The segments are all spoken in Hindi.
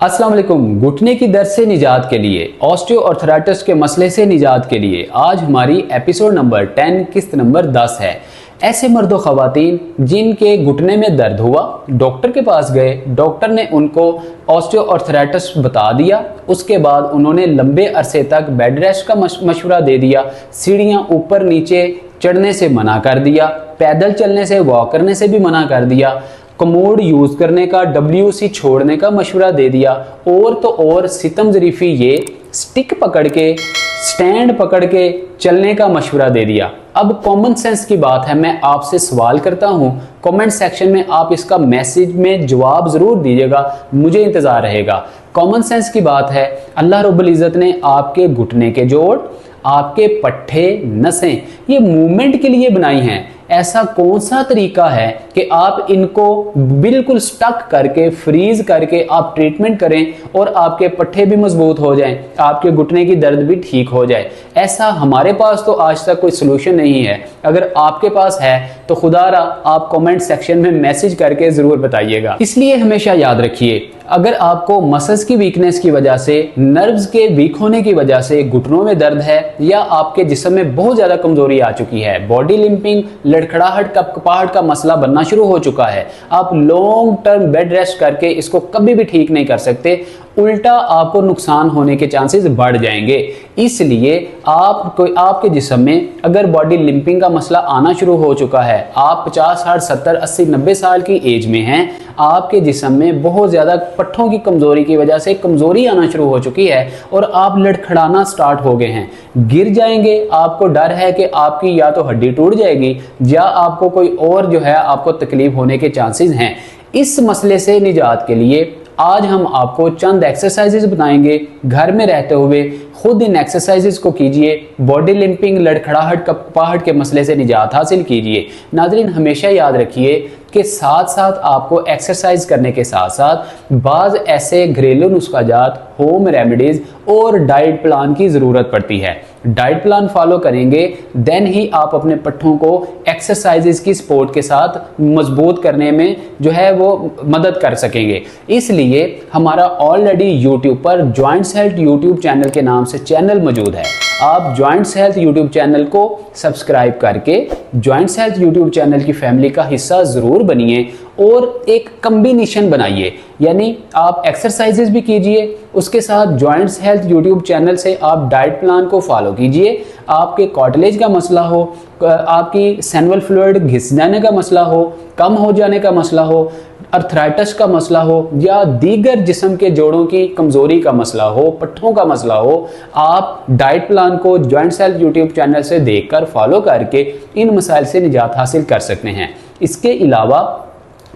अस्सलाम वालेकुम। घुटने की दर्द से निजात के लिए, ऑस्टियोआर्थराइटिस के मसले से निजात के लिए आज हमारी एपिसोड नंबर 10 किस्त नंबर 10 है। ऐसे मर्द व ख़वातीन जिनके घुटने में दर्द हुआ, डॉक्टर के पास गए, डॉक्टर ने उनको ऑस्टियोआर्थराइटिस बता दिया। उसके बाद उन्होंने लंबे अरसे तक बेड रेस्ट का मशवरा दे दिया, सीढ़ियाँ ऊपर नीचे चढ़ने से मना कर दिया, पैदल चलने से वॉक करने से भी मना कर दिया, कमोड यूज़ करने का, WC छोड़ने का मशवरा दे दिया। और तो और सितम ज़रीफ़ी ये स्टिक पकड़ के, स्टैंड पकड़ के चलने का मशवरा दे दिया। अब कॉमन सेंस की बात है, मैं आपसे सवाल करता हूँ, कमेंट सेक्शन में आप इसका मैसेज में जवाब ज़रूर दीजिएगा, मुझे इंतज़ार रहेगा। कॉमन सेंस की बात है, अल्लाह रब्बुल इज़्ज़त ने आपके घुटने के जोड़, आपके पट्टे, नसें ये मूवमेंट के लिए बनाई हैं। ऐसा कौन सा तरीका है कि आप इनको बिल्कुल स्टक करके, फ्रीज करके आप ट्रीटमेंट करें और आपके पट्टे भी मजबूत हो जाएं, आपके घुटने की दर्द भी ठीक हो जाए। ऐसा हमारे पास तो आज तक कोई सोल्यूशन नहीं है। अगर आपके पास है तो खुदारा आप कमेंट सेक्शन में मैसेज करके ज़रूर बताइएगा। इसलिए हमेशा याद रखिए, अगर आपको मसल्स की वीकनेस की वजह से, नर्व्स के वीक होने की वजह से घुटनों में दर्द है, या आपके जिस्म में बहुत ज़्यादा कमज़ोरी आ चुकी है, बॉडी लिम्पिंग, लड़खड़ाहट, कपकपाहट का मसला बनना शुरू हो चुका है, आप लॉन्ग टर्म बेड रेस्ट करके इसको कभी भी ठीक नहीं कर सकते, उल्टा आपको नुकसान होने के चांसेस बढ़ जाएंगे। इसलिए आपके जिस्म में अगर बॉडी लिम्पिंग का मसला आना शुरू हो चुका है, आप 50, 60, 70, 80, 90 साल की एज में हैं, आपके जिस्म में बहुत ज़्यादा पट्टों की कमज़ोरी की वजह से कमज़ोरी आना शुरू हो चुकी है और आप लड़खड़ाना स्टार्ट हो गए हैं, गिर जाएंगे, आपको डर है कि आपकी या तो हड्डी टूट जाएगी या आपको कोई और जो है आपको तकलीफ होने के चांसेस हैं। इस मसले से निजात के लिए आज हम आपको चंद एक्सरसाइजेज बताएंगे। घर में रहते हुए खुद इन एक्सरसाइजेज को कीजिए, बॉडी लिम्पिंग, लड़खड़ाहट, कपकपाहट के मसले से निजात हासिल कीजिए। नाज़रीन, हमेशा याद रखिए कि साथ साथ आपको एक्सरसाइज करने के साथ साथ बाज़ ऐसे घरेलू नुस्खाजात, होम रेमेडीज़ और डाइट प्लान की ज़रूरत पड़ती है। डाइट प्लान फॉलो करेंगे देन ही आप अपने पट्टों को एक्सरसाइजेज की सपोर्ट के साथ मजबूत करने में जो है वो मदद कर सकेंगे। इसलिए हमारा ऑलरेडी यूट्यूब पर जॉइंट्स हेल्थ यूट्यूब चैनल के नाम से चैनल मौजूद है। आप जॉइंट्स हेल्थ यूट्यूब चैनल को सब्सक्राइब करके जॉइंट्स हेल्थ यूट्यूब चैनल की फैमिली का हिस्सा ज़रूर बनिए और एक कम्बिनेशन बनाइए, यानी आप एक्सरसाइजेज भी कीजिए, उसके साथ जॉइंट्स हेल्थ यूट्यूब चैनल से आप डाइट प्लान को फॉलो कीजिए। आपके कॉटलेज का मसला हो, आपकी सैनवल फ्लूइड घिस जाने का मसला हो, कम हो जाने का मसला हो, अर्थराइटिस का मसला हो या दीगर जिस्म के जोड़ों की कमज़ोरी का मसला हो, पट्टों का मसला हो, आप डाइट प्लान को जॉइंट्स हेल्थ यूट्यूब चैनल से देखकर फॉलो करके इन मसाइल से निजात हासिल कर सकते हैं। इसके अलावा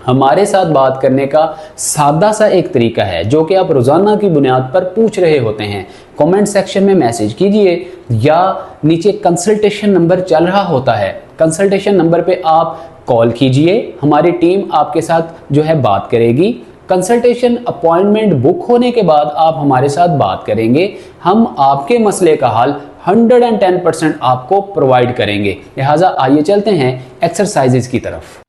हमारे साथ बात करने का सादा सा एक तरीका है जो कि आप रोज़ाना की बुनियाद पर पूछ रहे होते हैं। कमेंट सेक्शन में मैसेज कीजिए या नीचे कंसल्टेशन नंबर चल रहा होता है, कंसल्टेशन नंबर पे आप कॉल कीजिए, हमारी टीम आपके साथ जो है बात करेगी। कंसल्टेशन अपॉइंटमेंट बुक होने के बाद आप हमारे साथ बात करेंगे, हम आपके मसले का हल 110% आपको प्रोवाइड करेंगे। लिहाजा आइए चलते हैं एक्सरसाइजेज की तरफ।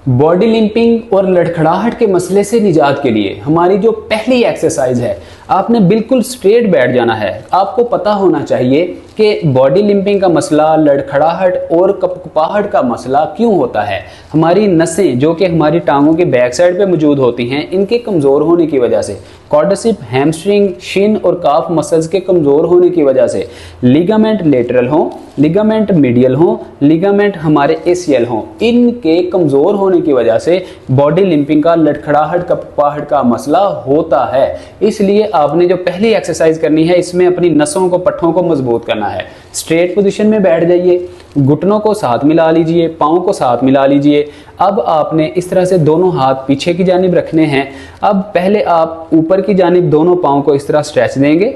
बॉडी लिम्पिंग और लड़खड़ाहट के मसले से निजात के लिए हमारी जो पहली एक्सरसाइज है, आपने बिल्कुल स्ट्रेट बैठ जाना है। आपको पता होना चाहिए कि बॉडी लिम्पिंग का मसला, लड़खड़ाहट और कपकपाहट का मसला क्यों होता है। हमारी नसें जो कि हमारी टांगों के बैक साइड पे मौजूद होती हैं, इनके कमज़ोर होने की वजह से, क्वाड्रिसेप, हैमस्ट्रिंग, शिन और काफ मसल्स के कमज़ोर होने की वजह से, लिगामेंट लेटरल हो, लिगामेंट मीडियल हो, लिगामेंट हमारे ACL हो, इनके कमज़ोर होने की वजह से बॉडी लिम्पिंग का, लड़खड़ाहट, कपकपाहट का मसला होता है। इसलिए आपने जो पहली एक्सरसाइज करनी है, इसमें अपनी नसों को, पट्टों को मजबूत करना है। स्ट्रेट पोजीशन में बैठ जाइए, घुटनों को साथ मिला लीजिए, पाँव को साथ मिला लीजिए। अब आपने इस तरह से दोनों हाथ पीछे की जानिब रखने हैं। अब पहले आप ऊपर की जानिब दोनों पाँव को इस तरह स्ट्रेच देंगे,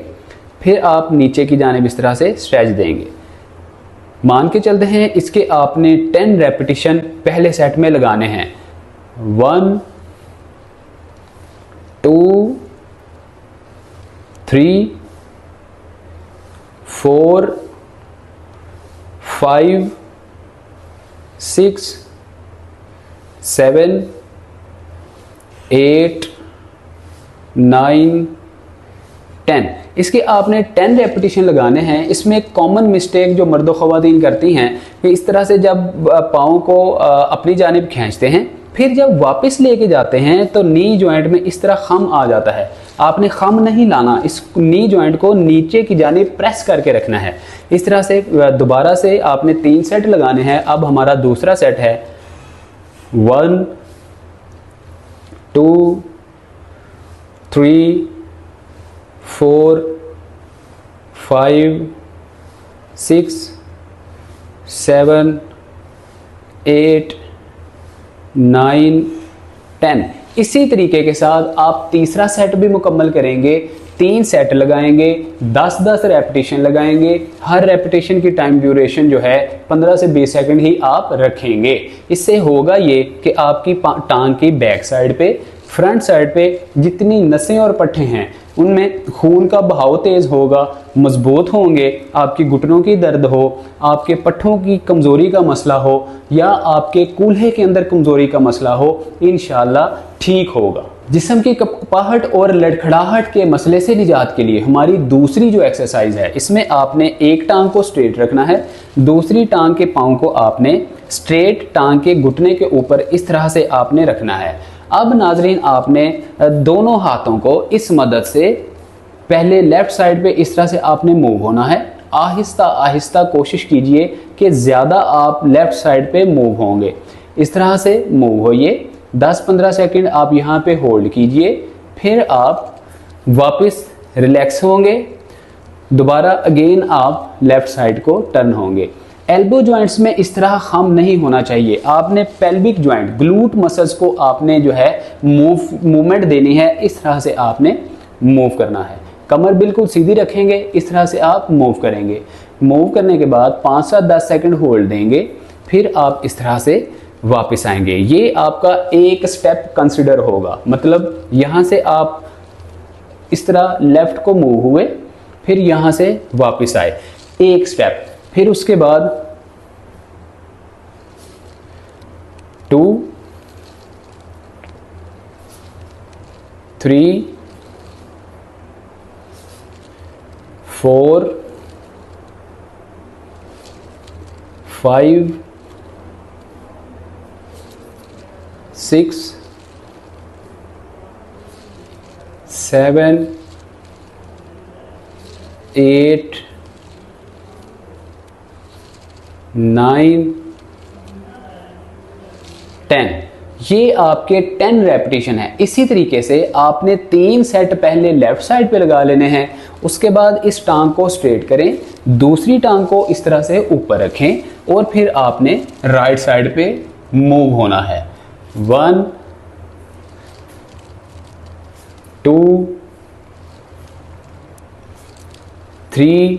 फिर आप नीचे की जानिब इस तरह से स्ट्रेच देंगे। मान के चलते हैं इसके आपने 10 रेपिटेशन पहले सेट में लगाने हैं। 1 2 3 4 5 6 7 8 9 10। इसके आपने 10 रेपिटेशन लगाने हैं। इसमें एक कॉमन मिस्टेक जो मर्द ख़वातीन करती हैं कि इस तरह से जब पाँव को अपनी जानिब खींचते हैं, फिर जब वापस लेके जाते हैं तो नी जॉइंट में इस तरह खम आ जाता है। आपने खम नहीं लाना, इस नी जॉइंट को नीचे की जानिब प्रेस करके रखना है। इस तरह से दोबारा से आपने 3 सेट लगाने हैं। अब हमारा दूसरा सेट है 1 2 3 4 5 6 7 8 9 10। इसी तरीके के साथ आप तीसरा सेट भी मुकम्मल करेंगे। 3 सेट लगाएंगे, 10-10 रेपिटेशन लगाएंगे। हर रेपिटेशन की टाइम ड्यूरेशन जो है 15 से 20 सेकंड ही आप रखेंगे। इससे होगा ये कि आपकी टांग की बैक साइड पे, फ्रंट साइड पे जितनी नसें और पट्टे हैं उनमें खून का बहाव तेज़ होगा, मजबूत होंगे। आपकी घुटनों की दर्द हो, आपके पट्टों की कमज़ोरी का मसला हो या आपके कूल्हे के अंदर कमज़ोरी का मसला हो, इंशाल्लाह ठीक होगा। जिस्म की कपकपाहट और लड़खड़ाहट के मसले से निजात के लिए हमारी दूसरी जो एक्सरसाइज है, इसमें आपने एक टांग को स्ट्रेट रखना है, दूसरी टांग के पाँव को आपने स्ट्रेट टांग के घुटने के ऊपर इस तरह से आपने रखना है। अब नाजरीन, आपने दोनों हाथों को इस मदद से पहले लेफ्ट साइड पे इस तरह से आपने मूव होना है। आहिस्ता आहिस्ता कोशिश कीजिए कि ज़्यादा आप लेफ्ट साइड पे मूव होंगे। इस तरह से मूव होइए, 10-15 सेकंड आप यहाँ पे होल्ड कीजिए, फिर आप वापस रिलैक्स होंगे, दोबारा अगेन आप लेफ्ट साइड को टर्न होंगे। एल्बो जॉइंट्स में इस तरह खम नहीं होना चाहिए। आपने पेल्विक जॉइंट, ग्लूट मसल्स को आपने जो है मूवमेंट देनी है। इस तरह से आपने मूव करना है। कमर बिल्कुल सीधी रखेंगे, इस तरह से आप मूव करेंगे। मूव करने के बाद 5-10 सेकंड होल्ड देंगे, फिर आप इस तरह से वापस आएंगे। ये आपका एक स्टेप कंसिडर होगा। मतलब यहाँ से आप इस तरह लेफ्ट को मूव हुए, फिर यहाँ से वापस आए, एक स्टेप। फिर उसके बाद 2 3 4 5 6 7 8 9 10। ये आपके 10 रेपिटेशन है। इसी तरीके से आपने 3 सेट पहले लेफ्ट साइड पे लगा लेने हैं। उसके बाद इस टांग को स्ट्रेट करें, दूसरी टांग को इस तरह से ऊपर रखें और फिर आपने राइट साइड पे मूव होना है। 1 2 3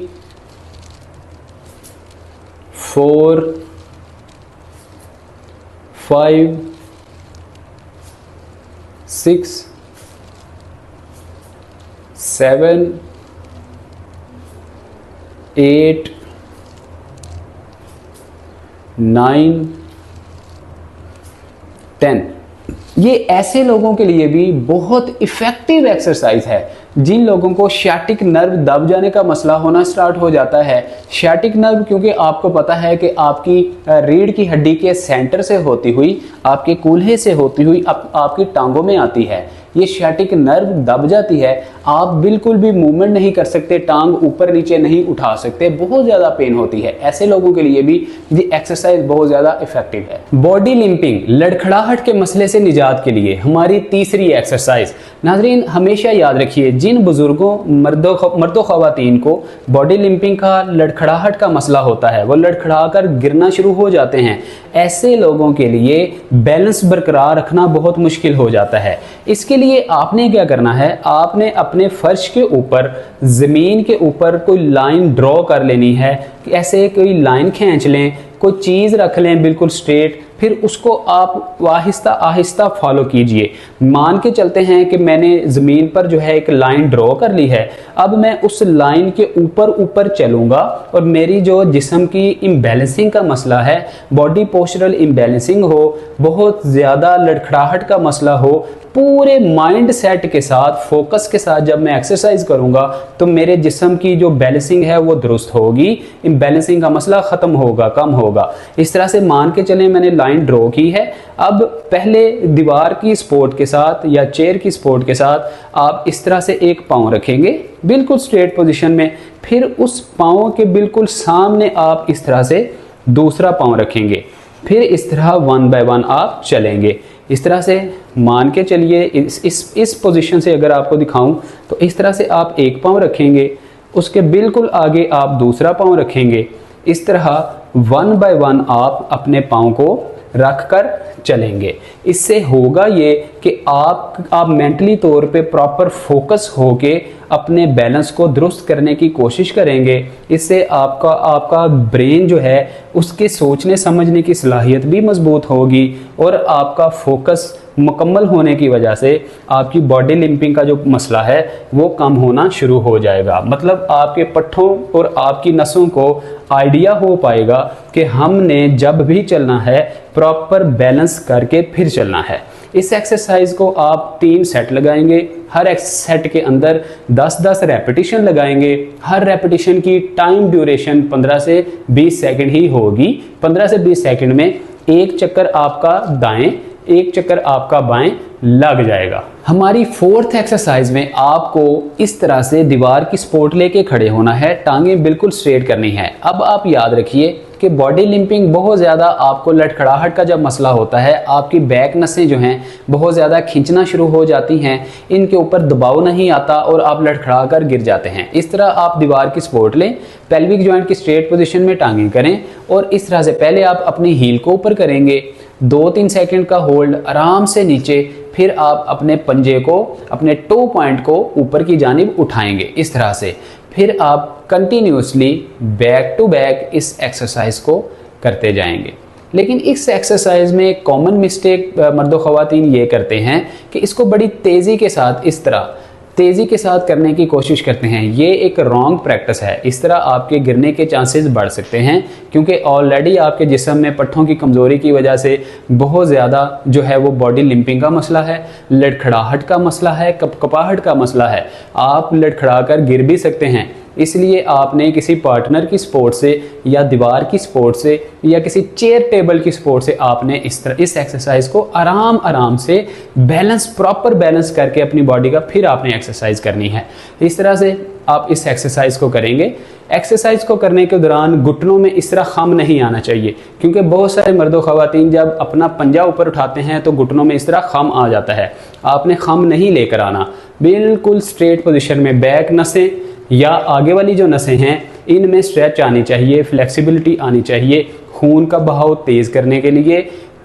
4 5 6 7 8 9 10। ये ऐसे लोगों के लिए भी बहुत इफ़ेक्टिव एक्सरसाइज है जिन लोगों को शाटिक नर्व दब जाने का मसला होना स्टार्ट हो जाता है। शाटिक नर्व, क्योंकि आपको पता है कि आपकी रीढ़ की हड्डी के सेंटर से होती हुई, आपके कूल्हे से होती हुई आपकी टांगों में आती है। ये शाटिक नर्व दब जाती है, आप बिल्कुल भी मूवमेंट नहीं कर सकते, टांग ऊपर नीचे नहीं उठा सकते, बहुत ज़्यादा पेन होती है। ऐसे लोगों के लिए भी ये एक्सरसाइज बहुत ज़्यादा इफेक्टिव है। बॉडी लिंपिंग, लड़खड़ाहट के मसले से निजात के लिए हमारी तीसरी एक्सरसाइज। नाजरीन, हमेशा याद रखिए, जिन बुजुर्गों, मर्दों ख़वातीन को बॉडी लिंपिंग का, लड़खड़ाहट का मसला होता है, वो लड़खड़ा कर गिरना शुरू हो जाते हैं, ऐसे लोगों के लिए बैलेंस बरकरार रखना बहुत मुश्किल हो जाता है। इसके लिए आपने क्या करना है, आपने अपने फर्श के ऊपर, ज़मीन के ऊपर कोई लाइन ड्रॉ कर लेनी है। ऐसे कोई लाइन खींच लें, कोई चीज़ रख लें बिल्कुल स्ट्रेट, फिर उसको आप आहिस्ता आहिस्ता फॉलो कीजिए। मान के चलते हैं कि मैंने ज़मीन पर जो है एक लाइन ड्रॉ कर ली है, अब मैं उस लाइन के ऊपर ऊपर चलूँगा और मेरी जो जिस्म की इम्बैलेंसिंग का मसला है, बॉडी पोस्चरल इम्बैलेंसिंग हो, बहुत ज़्यादा लड़खड़ाहट का मसला हो, पूरे माइंड सेट के साथ, फोकस के साथ जब मैं एक्सरसाइज करूंगा तो मेरे जिस्म की जो बैलेंसिंग है वो दुरुस्त होगी, इम्बैलेंसिंग का मसला ख़त्म होगा, कम होगा। इस तरह से मान के चलें मैंने लाइन ड्रॉ की है। अब पहले दीवार की सपोर्ट के साथ या चेयर की सपोर्ट के साथ आप इस तरह से एक पाँव रखेंगे बिल्कुल स्ट्रेट पोजीशन में, फिर उस पाँव के बिल्कुल सामने आप इस तरह से दूसरा पाँव रखेंगे, फिर इस तरह 1 बाय 1 आप चलेंगे। इस तरह से मान के चलिए, इस पोजीशन से अगर आपको दिखाऊं तो इस तरह से आप एक पाँव रखेंगे, उसके बिल्कुल आगे आप दूसरा पाँव रखेंगे। इस तरह 1 बाय 1 आप अपने पाँव को रख कर चलेंगे। इससे होगा ये कि आप मेंटली तौर पे प्रॉपर फोकस होके अपने बैलेंस को दुरुस्त करने की कोशिश करेंगे। इससे आपका ब्रेन जो है उसके सोचने समझने की सलाहियत भी मजबूत होगी और आपका फोकस मुकम्मल होने की वजह से आपकी बॉडी लिम्पिंग का जो मसला है वो कम होना शुरू हो जाएगा। मतलब आपके पट्ठों और आपकी नसों को आइडिया हो पाएगा कि हमने जब भी चलना है प्रॉपर बैलेंस करके फिर चलना है। इस एक्सरसाइज को आप 3 सेट लगाएंगे, हर सेट के अंदर 10-10 रेपिटेशन लगाएंगे। हर रेपिटेशन की टाइम ड्यूरेशन 15 से 20 सेकंड ही होगी। 15 से 20 सेकंड में एक चक्कर आपका दाएं, एक चक्कर आपका बाएं लग जाएगा। हमारी 4th एक्सरसाइज में आपको इस तरह से दीवार की सपोर्ट लेके खड़े होना है, टांगें बिल्कुल स्ट्रेट करनी है। अब आप याद रखिए कि बॉडी लिम्पिंग बहुत ज़्यादा आपको लड़खड़ाहट का जब मसला होता है, आपकी बैक नसें जो हैं बहुत ज़्यादा खींचना शुरू हो जाती हैं, इनके ऊपर दबाव नहीं आता और आप लड़खड़ा कर गिर जाते हैं। इस तरह आप दीवार की सपोर्ट लें, पेल्विक जॉइंट की स्ट्रेट पोजीशन में टांगें करें और इस तरह से पहले आप अपनी हील को ऊपर करेंगे, 2-3 सेकंड का होल्ड, आराम से नीचे, फिर आप अपने पंजे को, अपने टो पॉइंट को ऊपर की जानिब उठाएंगे इस तरह से। फिर आप कंटिन्यूसली बैक टू बैक इस एक्सरसाइज को करते जाएंगे। लेकिन इस एक्सरसाइज में कॉमन मिस्टेक मर्द और ख़वातीन ये करते हैं कि इसको बड़ी तेज़ी के साथ, इस तरह तेज़ी के साथ करने की कोशिश करते हैं। ये एक रॉन्ग प्रैक्टिस है। इस तरह आपके गिरने के चांसेस बढ़ सकते हैं क्योंकि ऑलरेडी आपके जिस्म में पट्ठों की कमज़ोरी की वजह से बहुत ज़्यादा जो है वो बॉडी लिम्पिंग का मसला है, लड़खड़ाहट का मसला है, कपकपाहट का मसला है। आप लड़खड़ा कर गिर भी सकते हैं। इसलिए आपने किसी पार्टनर की सपोर्ट से या दीवार की सपोर्ट से या किसी चेयर टेबल की सपोर्ट से आपने इस एक्सरसाइज को आराम आराम से बैलेंस, प्रॉपर बैलेंस करके अपनी बॉडी का फिर आपने एक्सरसाइज करनी है। इस तरह से आप इस एक्सरसाइज को करेंगे। एक्सरसाइज को करने के दौरान घुटनों में इस तरह खम नहीं आना चाहिए क्योंकि बहुत सारे मर्द और ख़वातीन जब अपना पंजा ऊपर उठाते हैं तो घुटनों में इस तरह खम आ जाता है। आपने खम नहीं लेकर आना, बिल्कुल स्ट्रेट पोजीशन में बैक नसें या आगे वाली जो नसें हैं इनमें स्ट्रेच आनी चाहिए, फ्लेक्सिबिलिटी आनी चाहिए। खून का बहाव तेज़ करने के लिए,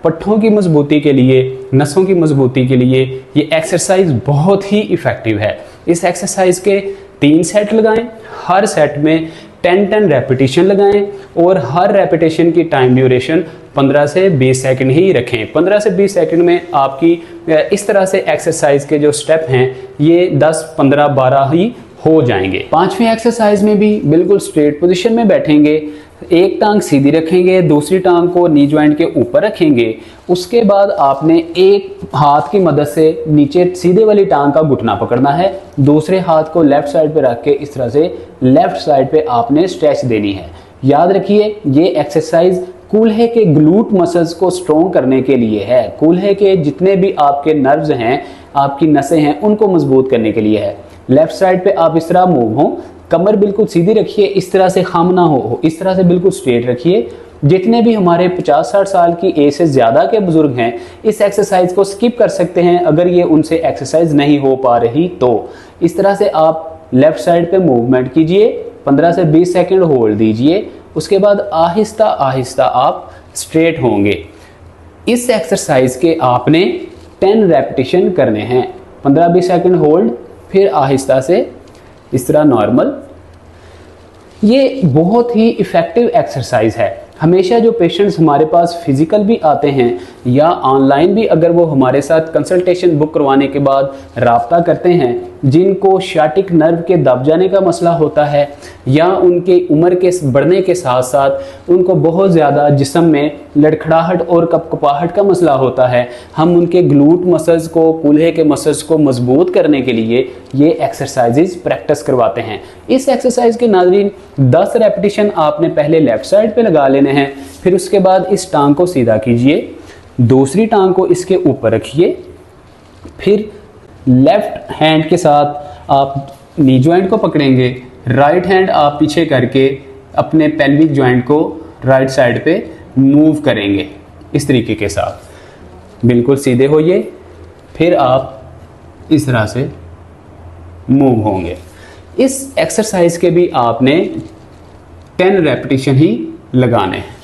पट्ठों की मजबूती के लिए, नसों की मजबूती के लिए ये एक्सरसाइज बहुत ही इफ़ेक्टिव है। इस एक्सरसाइज के 3 सेट लगाएं, हर सेट में 10-10 रेपिटेशन लगाएं और हर रेपिटेशन की टाइम ड्यूरेशन 15 से 20 सेकंड ही रखें। 15 से 20 सेकंड में आपकी इस तरह से एक्सरसाइज के जो स्टेप हैं ये 10, 15, 12 ही हो जाएंगे। 5वीं एक्सरसाइज में भी बिल्कुल स्ट्रेट पोजीशन में बैठेंगे, एक टांग सीधी रखेंगे, दूसरी टांग को नी जॉइंट के ऊपर रखेंगे। उसके बाद आपने एक हाथ की मदद से नीचे सीधे वाली टांग का घुटना पकड़ना है, दूसरे हाथ को लेफ्ट साइड पे रख के इस तरह से लेफ्ट साइड पे आपने स्ट्रेच देनी है। याद रखिए ये एक्सरसाइज कूल्हे के ग्लूट मसल्स को स्ट्रॉन्ग करने के लिए है। कूल्हे के जितने भी आपके नर्व्स हैं, आपकी नसें हैं, उनको मजबूत करने के लिए है। लेफ्ट साइड पे आप इस तरह मूव हो, कमर बिल्कुल सीधी रखिए, इस तरह से खम ना हो, इस तरह से बिल्कुल स्ट्रेट रखिए। जितने भी हमारे 50-60 साल की एज से ज़्यादा के बुजुर्ग हैं इस एक्सरसाइज को स्किप कर सकते हैं अगर ये उनसे एक्सरसाइज नहीं हो पा रही तो। इस तरह से आप लेफ्ट साइड पे मूवमेंट कीजिए, 15 से 20 सेकंड होल्ड दीजिए, उसके बाद आहिस्ता आहिस्ता आप स्ट्रेट होंगे। इस एक्सरसाइज के आपने 10 रेपिटेशन करने हैं, 15-20 सेकंड होल्ड, फिर आहिस्ता से इस तरह नॉर्मल। ये बहुत ही इफ़ेक्टिव एक्सरसाइज है। हमेशा जो पेशेंट्स हमारे पास फिजिकल भी आते हैं या ऑनलाइन भी अगर वो हमारे साथ कंसल्टेशन बुक करवाने के बाद राब्ता करते हैं, जिनको शाटिक नर्व के दब जाने का मसला होता है या उनके उम्र के बढ़ने के साथ साथ उनको बहुत ज़्यादा जिस्म में लड़खड़ाहट और कपकपाहट का मसला होता है, हम उनके ग्लूट मसल्स को, कूल्हे के मसल्स को मजबूत करने के लिए ये एक्सरसाइजेज प्रैक्टिस करवाते हैं। इस एक्सरसाइज के नाज़रीन 10 रेपिटेशन आपने पहले लेफ़्ट साइड पे लगा लेने हैं, फिर उसके बाद इस टांग को सीधा कीजिए, दूसरी टांग को इसके ऊपर रखिए, फिर लेफ्ट हैंड के साथ आप नी जॉइंट को पकड़ेंगे, राइट हैंड आप पीछे करके अपने पेल्विक जॉइंट को राइट साइड पे मूव करेंगे इस तरीके के साथ। बिल्कुल सीधे होइए, फिर आप इस तरह से मूव होंगे। इस एक्सरसाइज के भी आपने 10 रेपिटेशन ही लगाने हैं।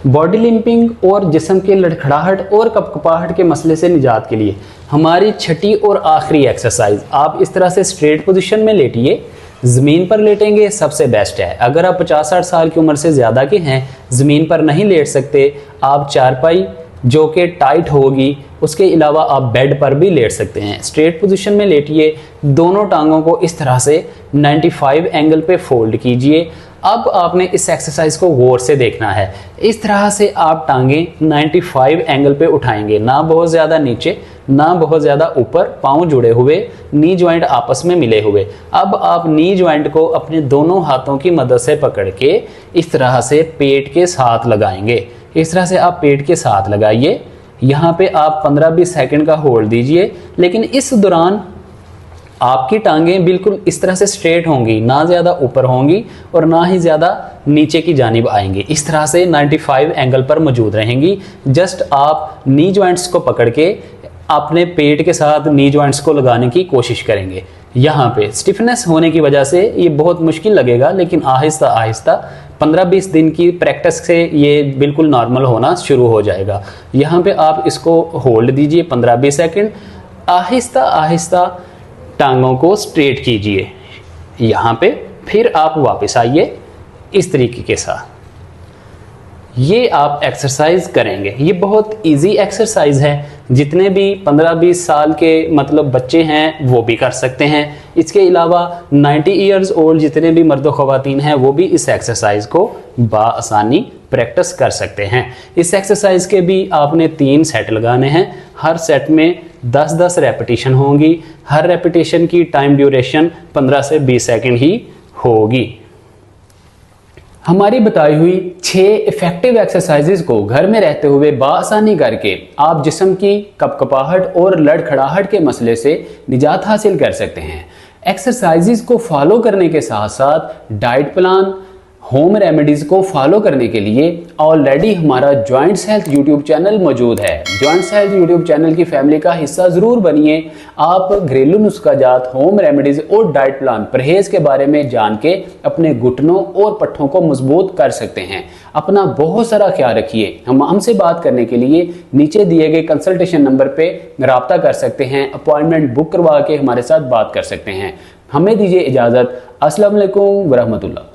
बॉडी लिम्पिंग और जिस्म के लड़खड़ाहट और कपकपाहट के मसले से निजात के लिए हमारी छठी और आखिरी एक्सरसाइज, आप इस तरह से स्ट्रेट पोजीशन में लेटिए, ज़मीन पर लेटेंगे सबसे बेस्ट है। अगर आप 50-60 साल की उम्र से ज़्यादा के हैं, ज़मीन पर नहीं लेट सकते, आप चारपाई जो कि टाइट होगी, उसके अलावा आप बेड पर भी लेट सकते हैं। स्ट्रेट पोजीशन में लेटिए, दोनों टांगों को इस तरह से 95 एंगल पे फोल्ड कीजिए। अब आपने इस एक्सरसाइज को गौर से देखना है। इस तरह से आप टांगें 95 एंगल पे उठाएंगे, ना बहुत ज़्यादा नीचे ना बहुत ज़्यादा ऊपर, पाँव जुड़े हुए, नी जॉइंट आपस में मिले हुए। अब आप नी जॉइंट को अपने दोनों हाथों की मदद से पकड़ के इस तरह से पेट के साथ लगाएंगे। इस तरह से आप पेट के साथ लगाइए। यहाँ पे आप 15-20 सेकंड का होल्ड दीजिए, लेकिन इस दौरान आपकी टांगें बिल्कुल इस तरह से स्ट्रेट होंगी, ना ज़्यादा ऊपर होंगी और ना ही ज़्यादा नीचे की जानिब आएंगी। इस तरह से 95 एंगल पर मौजूद रहेंगी। जस्ट आप नी जॉइंट्स को पकड़ के अपने पेट के साथ नी जॉइंट्स को लगाने की कोशिश करेंगे। यहाँ पे स्टिफनेस होने की वजह से ये बहुत मुश्किल लगेगा, लेकिन आहिस्ता आहिस्ता 15-20 दिन की प्रैक्टिस से ये बिल्कुल नॉर्मल होना शुरू हो जाएगा। यहाँ पे आप इसको होल्ड दीजिए 15-20 सेकंड, आहिस्ता आहिस्ता टांगों को स्ट्रेट कीजिए यहाँ पे, फिर आप वापस आइए इस तरीके के साथ। ये आप एक्सरसाइज करेंगे। ये बहुत इजी एक्सरसाइज है, जितने भी 15-20 साल के मतलब बच्चे हैं वो भी कर सकते हैं। इसके अलावा 90 इयर्स ओल्ड जितने भी मर्द व ख़वातीन हैं वो भी इस एक्सरसाइज को बआसानी प्रैक्टिस कर सकते हैं। इस एक्सरसाइज के भी आपने 3 सेट लगाने हैं। हर सेट में 10-10 रेपिटेशन होंगी। हर रेपिटेशन की टाइम ड्यूरेशन 15 से 20 सेकंड ही होगी। हमारी बताई हुई 6 इफेक्टिव एक्सरसाइजेज को घर में रहते हुए बआसानी करके आप जिस्म की कपकपाहट और लड़खड़ाहट के मसले से निजात हासिल कर सकते हैं। एक्सरसाइजेज को फॉलो करने के साथ साथ डाइट प्लान, होम रेमेडीज़ को फॉलो करने के लिए ऑलरेडी हमारा जॉइंट्स हेल्थ यूट्यूब चैनल मौजूद है। जॉइंट्स हेल्थ यूट्यूब चैनल की फैमिली का हिस्सा ज़रूर बनिए। आप घरेलू नुस्खाजात, होम रेमेडीज़ और डाइट प्लान, परहेज़ के बारे में जान के अपने घुटनों और पट्ठों को मजबूत कर सकते हैं। अपना बहुत सारा ख्याल रखिए। हमसे बात करने के लिए नीचे दिए गए कंसल्टेशन नंबर पर रब्ता कर सकते हैं। अपॉइंटमेंट बुक करवा के हमारे साथ बात कर सकते हैं। हमें दीजिए इजाज़त। अस्सलाम वालेकुम वरहमतुल्लाह।